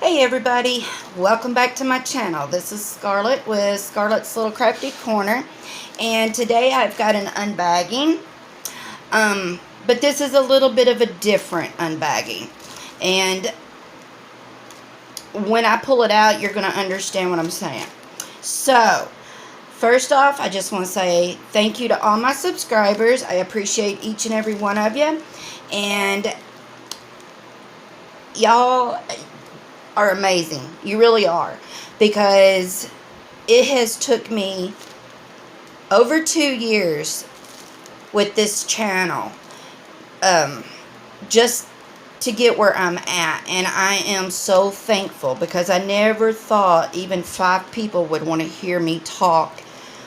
Hey everybody, welcome back to my channel. This is Scarlett with Scarlett's Little Crafty Corner, and today I've got an unbagging, but this is a little bit of a different unbagging, and when I pull it out you're going to understand what I'm saying. So first off, I just want to say thank you to all my subscribers. I appreciate each and every one of you, and y'all are amazing. You really are, because it has took me over 2 years with this channel just to get where I'm at, and I am so thankful, because I never thought even 5 people would want to hear me talk,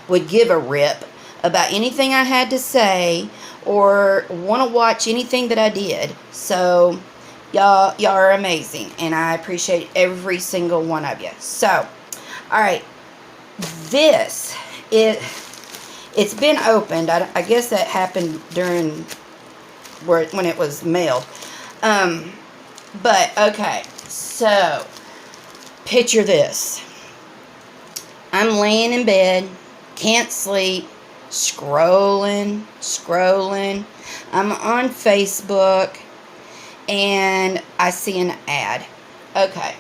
would give a rip about anything I had to say, or want to watch anything that I did. So y'all are amazing, and I appreciate every single one of you. So, alright, it's been opened. I guess that happened during when it was mailed. But, okay, so, picture this. I'm laying in bed, can't sleep, scrolling. I'm on Facebook, and I see an ad. Okay.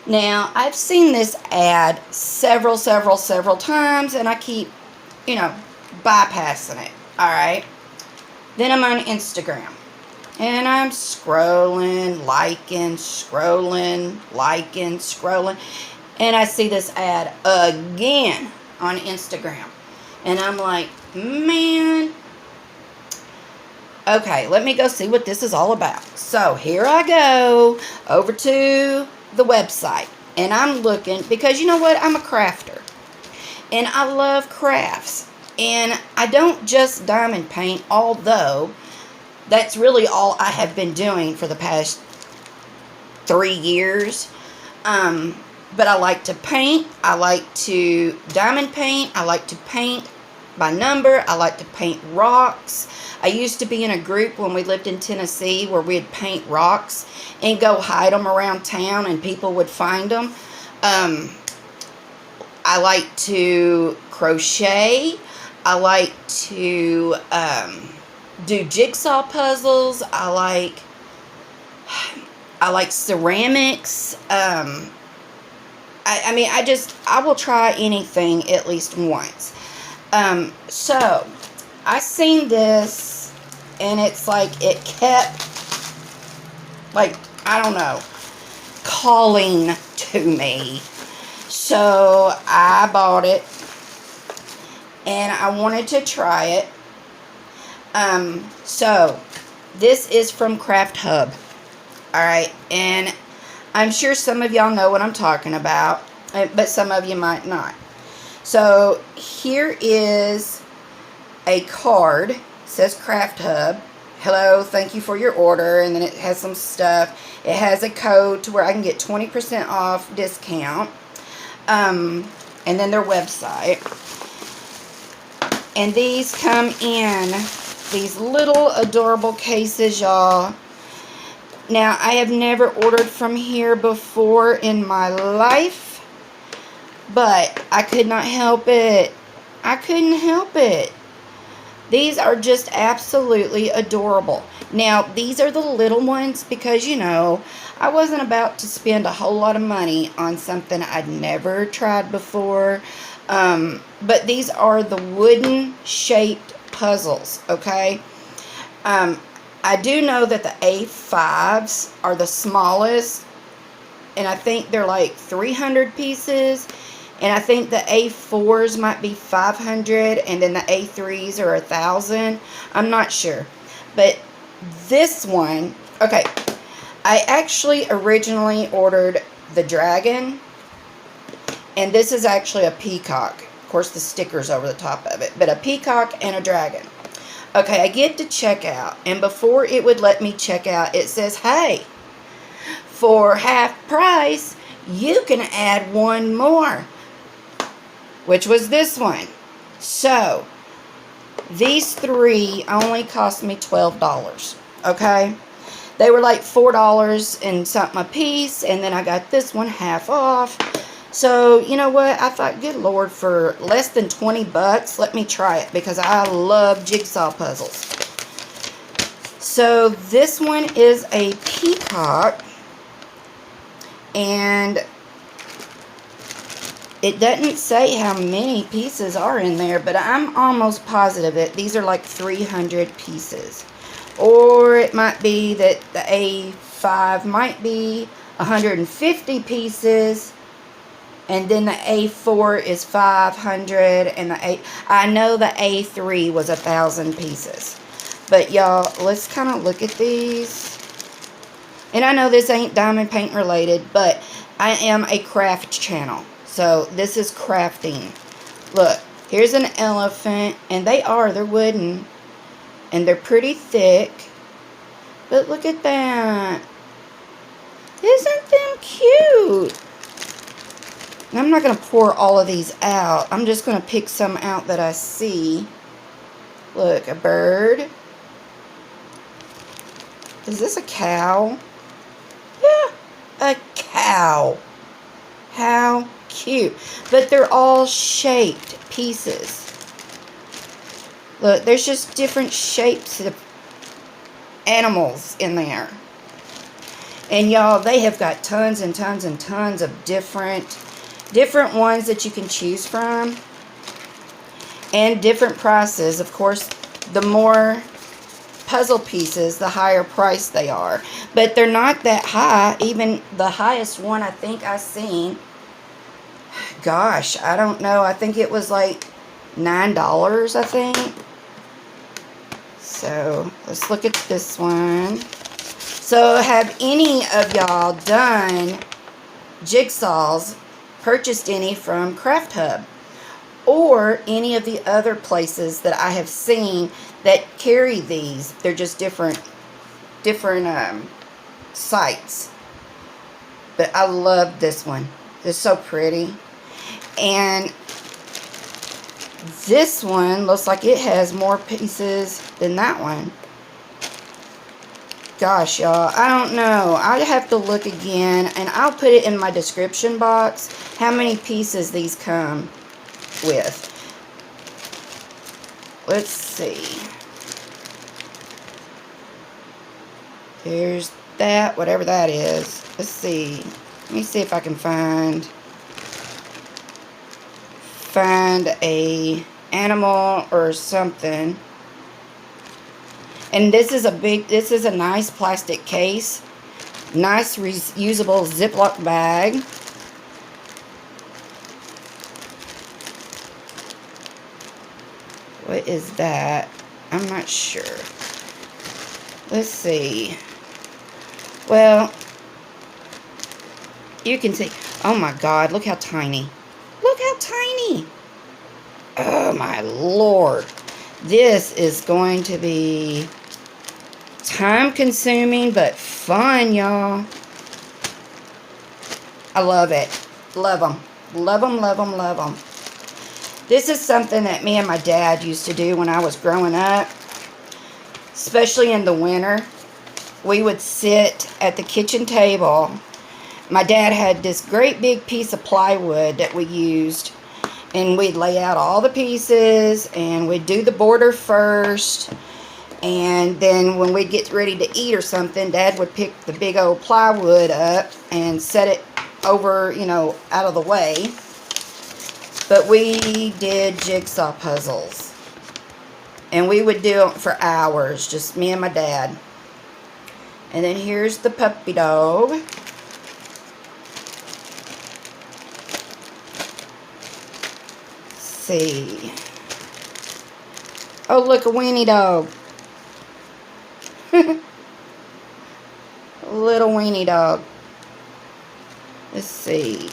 Now, I've seen this ad several times, and I keep, bypassing it. Alright. Then I'm on Instagram, and I'm scrolling, liking, and I see this ad again on Instagram. And I'm like, man, okay, let me go see what this is all about. So here I go over to the website, and I'm looking, because you know what? I'm a crafter, and I love crafts, and I don't just diamond paint, although that's really all I have been doing for the past 3 years. But I like to paint. I like to diamond paint. I like to paint by number. I like to paint rocks. I used to be in a group when we lived in Tennessee where we'd paint rocks and go hide them around town, and people would find them. I like to crochet. I like to do jigsaw puzzles. I like ceramics. I will try anything at least once. So I seen this, and it's like it kept, like, I don't know, calling to me. So I bought it, and I wanted to try it. So this is from CraftHub. Alright, and I'm sure some of y'all know what I'm talking about, but some of you might not. So here is a card. It says CraftHub. Hello, thank you for your order. And then it has some stuff. It has a code to where I can get 20% off discount. And then their website. And these come in these little adorable cases, y'all. Now, I have never ordered from here before in my life, but I could not help it. I couldn't help it. These are just absolutely adorable. Now, these are the little ones because, I wasn't about to spend a whole lot of money on something I'd never tried before. But these are the wooden shaped puzzles, okay? I do know that the A5s are the smallest, and I think they're like 300 pieces, and I think the A4s might be 500, and then the A3s are 1,000. I'm not sure. But this one, okay, I actually originally ordered the dragon, and this is actually a peacock. Of course, the sticker's over the top of it, but a peacock and a dragon. Okay, I get to checkout, and before it would let me check out, it says, hey, for half price, you can add one more, which was this one. So, these 3 only cost me $12, okay? They were like $4 and something a piece, and then I got this one half off. So, you know what? I thought, good Lord, for less than 20 bucks, let me try it, because I love jigsaw puzzles. So, this one is a Peacock, and it doesn't say how many pieces are in there, but I'm almost positive that these are like 300 pieces. Or it might be that the A5 might be 150 pieces, and then the A4 is 500, and I know the A3 was 1,000 pieces. But y'all, let's kind of look at these. And I know this ain't diamond paint related, but I am a craft channel. So this is crafting. Look, here's an elephant, and they're wooden, and they're pretty thick. But look at that. Isn't them cute? And I'm not going to pour all of these out. I'm just going to pick some out that I see. Look, a bird. Is this a cow? Yeah, a cow. How cute. But they're all shaped pieces. Look, there's just different shapes of animals in there. And y'all, they have got tons and tons and tons of different ones that you can choose from. And different prices. Of course, the more puzzle pieces, the higher price they are. But they're not that high. Even the highest one I think I've seen, gosh, I don't know. I think it was like $9, I think. So, let's look at this one. So, have any of y'all done jigsaws, purchased any from CraftHub? Or any of the other places that I have seen that carry these. They're just different sites. But I love this one. It's so pretty. And this one looks like it has more pieces than that one. Gosh, y'all, I don't know. I'd have to look again, and I'll put it in my description box how many pieces these come with. Let's see. There's that, whatever that is. Let's see. Let me see if I can find a animal or something. And this is a nice plastic case. Nice reusable Ziploc bag. What is that? I'm not sure. Let's see. Well, you can see. Oh my God, look how tiny. Look how tiny. Oh my Lord. This is going to be time consuming but fun, y'all. I love it. Love them. Love them, love them, love them. This is something that me and my dad used to do when I was growing up. Especially in the winter. We would sit at the kitchen table. My dad had this great big piece of plywood that we used. And we'd lay out all the pieces. And we'd do the border first. And then when we'd get ready to eat or something, Dad would pick the big old plywood up and set it over, you know, out of the way. But we did jigsaw puzzles. And we would do it for hours, just me and my dad. And then here's the puppy dog. Let's see. Oh, look, a weenie dog. Little weenie dog. Let's see.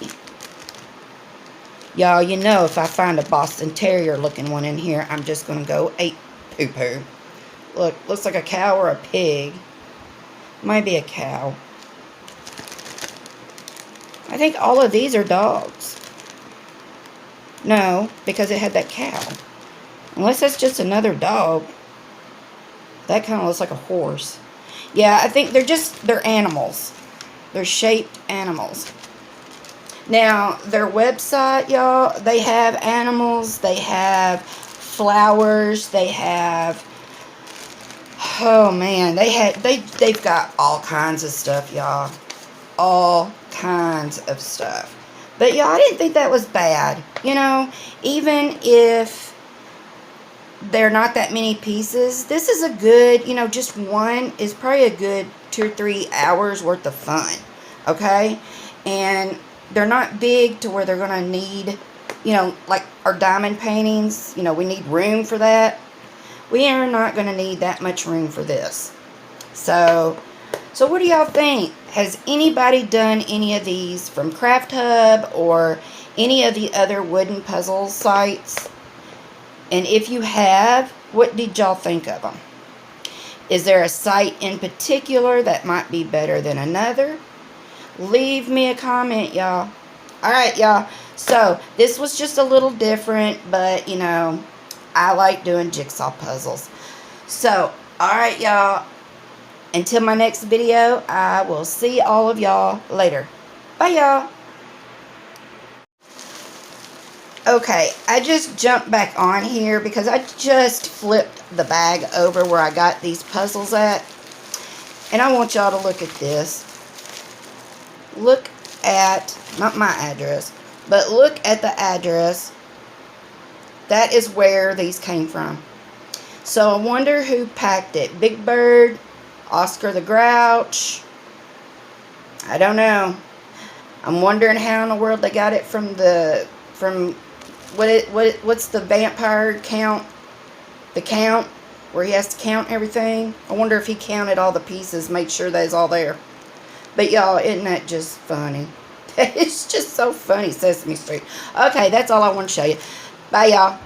Y'all, you know if I find a Boston Terrier looking one in here, I'm just going to go ape poo-poo. Look, looks like a cow or a pig. Might be a cow. I think all of these are dogs. No, because it had that cow. Unless that's just another dog. That kind of looks like a horse. Yeah, I think they're animals. They're shaped animals. Now, their website, y'all, they have animals, they have flowers, they have, oh man, they've got all kinds of stuff, y'all. All kinds of stuff. But y'all, I didn't think that was bad. You know, even if they're not that many pieces, this is a good, you know, just one is probably a good 2 or 3 hours worth of fun. Okay? And they're not big to where they're going to need, you know, like our diamond paintings, you know, we need room for that. We are not going to need that much room for this. So what do y'all think? Has anybody done any of these from CraftHub or any of the other wooden puzzle sites? And if you have, what did y'all think of them? Is there a site in particular that might be better than another? Leave me a comment, y'all. Alright, y'all. So, this was just a little different, but, you know, I like doing jigsaw puzzles. So, alright, y'all. Until my next video, I will see all of y'all later. Bye, y'all. Okay, I just jumped back on here because I just flipped the bag over where I got these puzzles at. And I want y'all to look at this. Look at, not my address, but look at the address. That is where these came from. So I wonder who packed it. Big Bird, Oscar the Grouch. I don't know. I'm wondering how in the world they got it from what's the vampire count? The count where he has to count everything. I wonder if he counted all the pieces, made sure that's all there. But y'all, isn't that just funny? It's just so funny, Sesame Street. Okay, that's all I want to show you. Bye, y'all.